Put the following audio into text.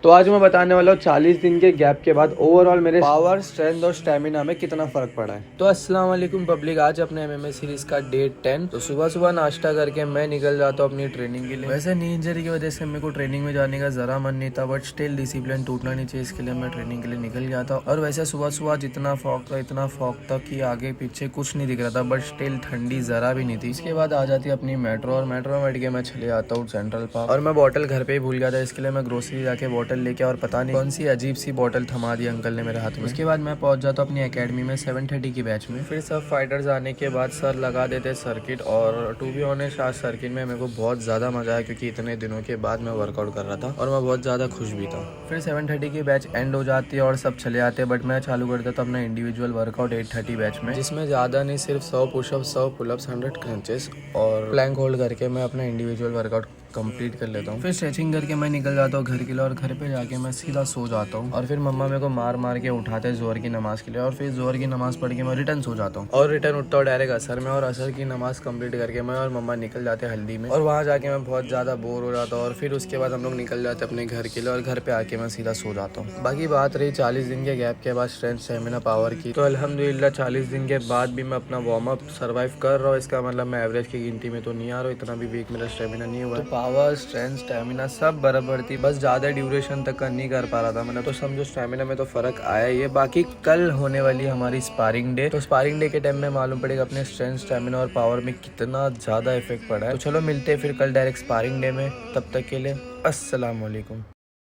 तो आज मैं बताने वाला हूँ 40 दिन के गैप के बाद ओवरऑल मेरे पावर, स्ट्रेंथ और स्टेमिना में कितना फर्क पड़ा है। तो अस्सलाम वालेकुम पब्लिक, आज अपने एमएमए सीरीज का डे 10। तो सुबह सुबह नाश्ता करके मैं निकल जाता हूँ अपनी ट्रेनिंग के लिए। वैसे नी इंजरी की वजह से मेरे को ट्रेनिंग में जाने का जरा मन नहीं था, बट स्टिल डिसिप्लिन टूटना नहीं चाहिए, इसके लिए मैं ट्रेनिंग के लिए निकल गया था। और वैसे सुबह सुबह जितना फॉग था कि आगे पीछे कुछ नहीं दिख रहा था, बट स्टिल ठंडी जरा भी नहीं थी। इसके बाद आ जाती है अपनी मेट्रो, और मेट्रो में बैठ के मैं चले आता हूँ सेंट्रल पार्क। और मैं बॉटल घर पे ही भूल गया था, इसके लिए मैं ग्रोसरी जाके बॉटल लेके, और पता नहीं कौन सी अजीब सी बॉटल थमा दी अंकल ने मेरे हाथ में। उसके बाद मैं पहुंच जाता हूँ अपनी एकेडमी में 7:30 की बैच में। फिर सब फाइटर्स आने के बाद सर लगा देते सर्किट, और टू बी ऑनेस्ट आज सर्किट में मेरे को बहुत ज़्यादा मजा आया, क्योंकि इतने दिनों के बाद मैं वर्कआउट कर रहा था और मैं बहुत ज़्यादा खुश भी था। फिर 7:30 की बैच एंड हो जाती है और सब चले आते हैं, बट मैं चालू कर देता अपना इंडिविजुअल वर्कआउट 8:30 बैच में, जिसमें ज़्यादा नहीं, सिर्फ 100 पुशअप, 100 पुलअप्स, 100 क्रंचेस और प्लैंक होल्ड करके मैं अपना इंडिविजुअल वर्कआउट कंप्लीट कर लेता हूँ। फिर स्ट्रेचिंग करके मैं निकल जाता हूँ घर के लिए, और घर पे जाके मैं सीधा सो जाता हूँ। और फिर मम्मा मेरे को मार मार के उठाते हैं जोहर की नमाज के लिए, और फिर जोहर की नमाज पढ़ के मैं रिटर्न सो जाता हूँ, और रिटर्न उठता हूँ डायरेक्ट असर में। और असर की नमाज कंप्लीट करके मैं और मम्मा निकल जाते हैं हल्दी में, और वहाँ जाके मैं बहुत ज़्यादा बोर हो जाता हूँ। और फिर उसके बाद हम लोग निकल जाते हैं अपने घर के लिए, और घर पे आके मैं सीधा सो जाता हूँ। बाकी बात रही 40 दिन के गैप के बाद स्ट्रेंथ, स्टेमिना, पावर की, तो अल्हम्दुलिल्लाह 40 दिन के बाद भी मैं अपना वार्म अप सर्वाइव कर रहा हूँ। इसका मतलब मैं एवरेज की गिनती में तो नहीं आ रहा हूँ, इतना भी वीक मेरा स्टेमिना नहीं हुआ। तो पावर, स्ट्रेंथ, स्टेमिना सब बराबर थी, बस ज़्यादा ड्यूरेशन तक का नहीं कर पा रहा था मैंने। तो समझो स्टेमिना में तो फ़र्क आया ही है। बाकी कल होने वाली हमारी स्पारिंग डे, तो स्पारिंग डे के टाइम में मालूम पड़ेगा अपने स्ट्रेंथ, स्टेमिना और पावर में कितना ज़्यादा इफेक्ट पड़ा है। तो चलो मिलते हैं फिर कल डायरेक्ट स्पारिंग डे में, तब तक के लिए अस्सलाम वालेकुम।